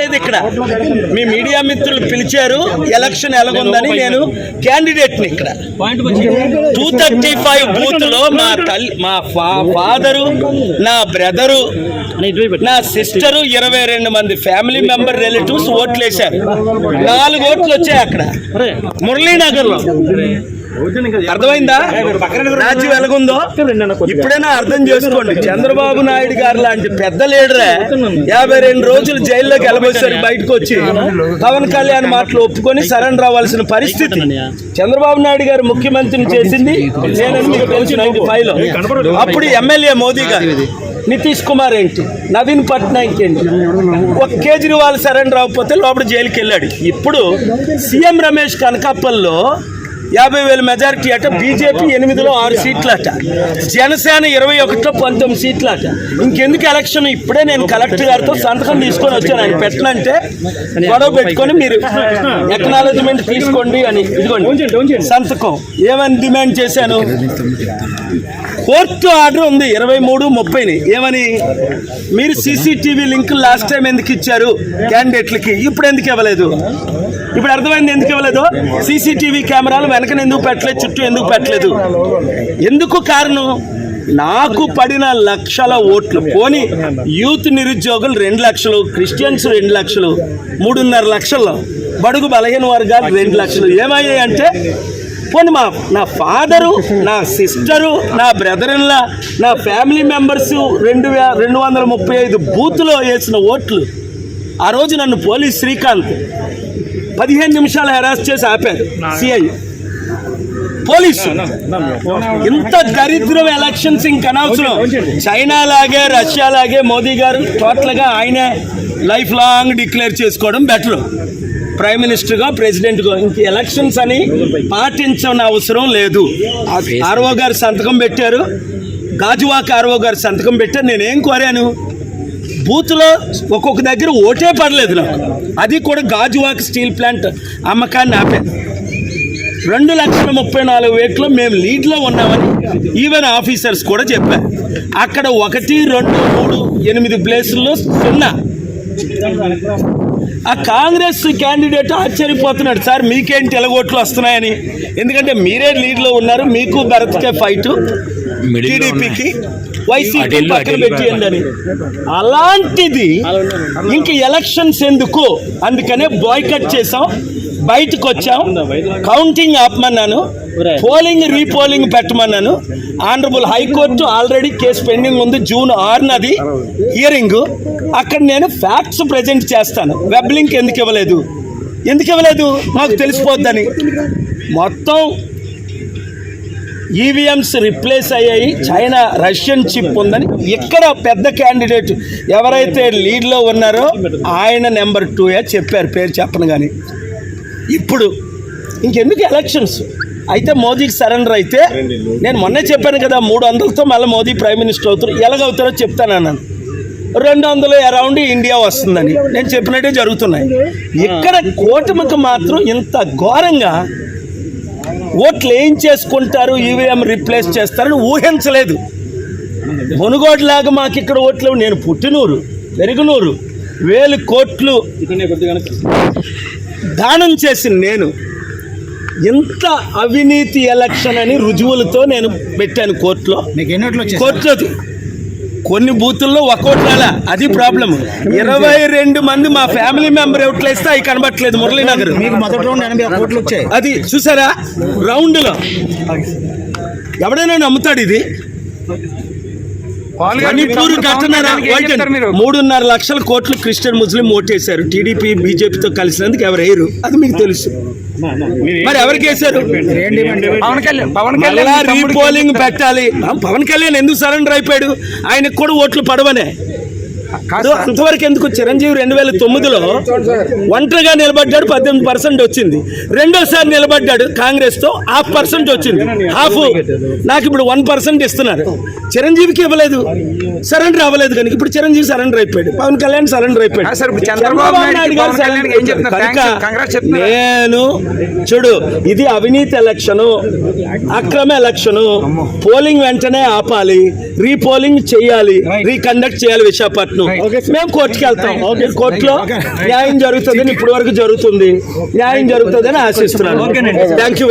లేదు ఇక్కడ. మీ మీడియా మిత్రులు పిలిచారు ఎలక్షన్ ఎలాగుందని, నేను క్యాండిడేట్ని ఇక్కడ. 235 బూత్లో మా ఫాదరు, నా బ్రదరు, నా సిస్టరు, 22 మంది ఫ్యామిలీ మెంబర్ రిలేటివ్స్ ఓట్లు వేశారు. 4 ఓట్లు వచ్చాయి అక్కడ మురళీనగర్లో. అర్థమైందా రాజ్యం ఎలాగుందో? ఇప్పుడైనా అర్థం చేసుకోండి. చంద్రబాబు నాయుడు గారు లాంటి పెద్ద లీడరే 52 రోజులు జైల్లోకి వెళ్ళబోసారు. బయటకు వచ్చి పవన్ కళ్యాణ్ మాటలు ఒప్పుకొని సరెండర్ అవ్వాల్సిన పరిస్థితి. చంద్రబాబు నాయుడు గారు ముఖ్యమంత్రిని చేసింది 95లో. అప్పుడు ఎమ్మెల్యే మోదీ గారు, నితీష్ కుమార్ ఏంటి, నవీన్ పట్నాయక్ ఏంటి, ఒక కేజ్రీవాల్ సరెండర్ అవ్వకపోతే లోపల జైలుకి వెళ్ళాడు. ఇప్పుడు సీఎం రమేష్ కనకాపల్లో 50,000 మెజారిటీ అట, బీజేపీ 8లో 6 సీట్లు అట, జనసేన 21లో 19 సీట్లు అట. ఇంకెందుకు ఎలక్షన్? ఇప్పుడే నేను కలెక్టర్ గారితో సంతకం తీసుకొని వచ్చాను. ఆయన పెట్టనంటే గొడవ పెట్టుకొని మీరు ఎక్నాలజ్మెంట్ తీసుకోండి అని, ఇదిగోండి సంతకం. ఏమని డిమాండ్ చేశాను? కోర్టు ఆర్డర్ ఉంది 23-30ని. ఏమని? మీరు సీసీటీవీ లింక్ లాస్ట్ టైం ఎందుకు ఇచ్చారు క్యాండిడేట్లకి, ఇప్పుడు ఎందుకు ఇవ్వలేదు? ఇప్పుడు అర్థమైంది ఎందుకు ఇవ్వలేదు. సీసీటీవీ కెమెరాలు వెనకన ఎందుకు పెట్టలేదు, చుట్టూ ఎందుకు పెట్టలేదు? ఎందుకు కారణం? నాకు పడిన లక్షల ఓట్లు పోని యూత్ నిరుద్యోగులు 2 లక్షలు, క్రిస్టియన్స్ 2 లక్షలు, 3.5 లక్షల్లో బడుగు బలహీన వర్గాలు 2 లక్షలు ఏమయ్యాయి అంటే, పోనీ నా ఫాదరు, నా సిస్టరు, నా బ్రదర్లా, నా ఫ్యామిలీ మెంబర్స్ 235 బూత్లో వేసిన ఓట్లు. ఆ రోజు నన్ను పోలీస్ శ్రీకాంత్ 15 నిమిషాలు హెరాస్ చేసి ఆపారు సిఐ పోలీసు. ఇంత దరిద్రం ఎలక్షన్స్ ఇంకనవసరం. చైనా లాగే, రష్యా లాగే మోదీ గారు టోటల్గా ఆయనే లైఫ్ లాంగ్ డిక్లేర్ చేసుకోవడం బెటర్. ప్రైమ్ మినిస్టర్గా, ప్రెసిడెంట్గా ఇంక ఎలక్షన్స్ అని పాటించని అవసరం లేదు. ఆర్ఓ గారు సంతకం పెట్టారు, గాజువాక ఆర్ఓ గారు సంతకం పెట్టారు. నేనేం కోరాను? బూత్లో ఒక్కొక్క దగ్గర ఓటే పడలేదు నాకు. అది కూడా గాజువాక స్టీల్ ప్లాంట్ అమ్మకాన్ని ఆపాను. 2,34,000 మేము లీడ్లో ఉన్నామని ఈవెన్ ఆఫీసర్స్ కూడా చెప్పారు. అక్కడ 1, 2, 3, 8 ప్లేసుల్లో 0. ఆ కాంగ్రెస్ క్యాండిడేట్ ఆశ్చర్యపోతున్నాడు, సార్ మీకేంటి ఎలాగోట్లు వస్తున్నాయని. ఎందుకంటే మీరే లీడ్లో ఉన్నారు, మీకు భరత్కే ఫైటు, టీడీపీకి వైసీపీ పక్కన పెట్టియండి అని. అలాంటిది ఇంక ఎలక్షన్స్ ఎందుకు? అందుకనే బాయ్కట్ చేసాం, బయటకు వచ్చాం, కౌంటింగ్ ఆపమన్నాను, పోలింగ్ రీపోలింగ్ పెట్టమన్నాను. Honourable high court already case pending ఉంది, June 6 హియరింగ్. అక్కడ నేను ఫ్యాక్ట్స్ ప్రజెంట్ చేస్తాను. వెబ్ లింక్ ఎందుకు ఇవ్వలేదు? ఎందుకు ఇవ్వలేదు? మాకు తెలిసిపోద్దని. మొత్తం ఈవీఎంస్ రిప్లేస్ అయ్యాయి, చైనా రష్యన్ చిప్ ఉందని. ఇక్కడ పెద్ద క్యాండిడేట్ ఎవరైతే లీడ్లో ఉన్నారో ఆయన నెంబర్ 2 చెప్పారు, పేరు చెప్పను. కానీ ఇప్పుడు ఇంకెందుకు ఎలక్షన్స్? అయితే మోదీకి సరెండర్ అయితే, నేను మొన్నే చెప్పాను కదా 300తో మళ్ళీ మోదీ ప్రైమ్ మినిస్టర్ అవుతారు. ఎలాగవుతారో చెప్తానన్నాను. 200 అరౌండ్ ఇండియా వస్తుందని నేను చెప్పినట్టే జరుగుతున్నాయి. ఇక్కడ కూటమికి మాత్రం ఇంత ఘోరంగా ఓట్లు ఏం చేసుకుంటారు, ఈవీఎం రిప్లేస్ చేస్తారని ఊహించలేదు. మునుగోడులాగా మాకు ఇక్కడ ఓట్లు. నేను పుట్టినూరు, పెరుగునూరు, 1000 కోట్లు దానం చేసి నేను ఇంత అవినీతి ఎలక్షన్ అని రుజువులతో నేను పెట్టాను కోర్టులో. కోర్టులో కొన్ని బూతుల్లో 1 ఓటు రాలా, అది ప్రాబ్లం. 22 మంది మా ఫ్యామిలీ మెంబర్ ఓట్లు వేస్తే అవి కనబట్టలేదు. మురళీనగర్ అది చూసారా రౌండ్లో. ఎవడైనా నమ్ముతాడు ఇది? మణిపూర్ ఘటన 3.5 లక్షల కోట్లు క్రిస్టియన్ ముస్లిం ఓటేశారు. టీడీపీ బీజేపీతో కలిసినందుకు ఎవరు వేయరు, అది మీకు తెలుసు. మరి ఎవరికి వేశారు? రీపోలింగ్ పెట్టాలి. పవన్ కళ్యాణ్ ఎందుకు సరెండర్ అయిపోయాడు? ఆయనకు కూడా ఓట్లు పడవనే. అంతవరకు ఎందుకు? చిరంజీవి 2009లో ఒంటరిగా నిలబడ్డాడు, 18% వచ్చింది. రెండోసారి నిలబడ్డాడు కాంగ్రెస్తో, 0.5% వచ్చింది, హాఫ్. నాకు ఇప్పుడు 1% ఇస్తున్నారు. చిరంజీవికి ఇవ్వలేదు, సరెండర్ అవ్వలేదు. కనుక ఇప్పుడు చిరంజీవి సరెండర్ అయిపోయాడు, పవన్ కళ్యాణ్ సరెండర్ అయిపోయాడు. నేను చూడు, ఇది అవినీతి ఎలక్షను, అక్రమ ఎలక్షను. పోలింగ్ వెంటనే ఆపాలి, రీపోలింగ్ చేయాలి, రీకండక్ట్ చేయాలి విశాఖపట్నం. కోర్టును. మేము కోర్టుకి వెళ్తాం. కోర్టులో న్యాయం జరుగుతుందని ఇప్పటి వరకు జరుగుతుంది, న్యాయం జరుగుతుందని ఆశిస్తున్నాను. Thank you.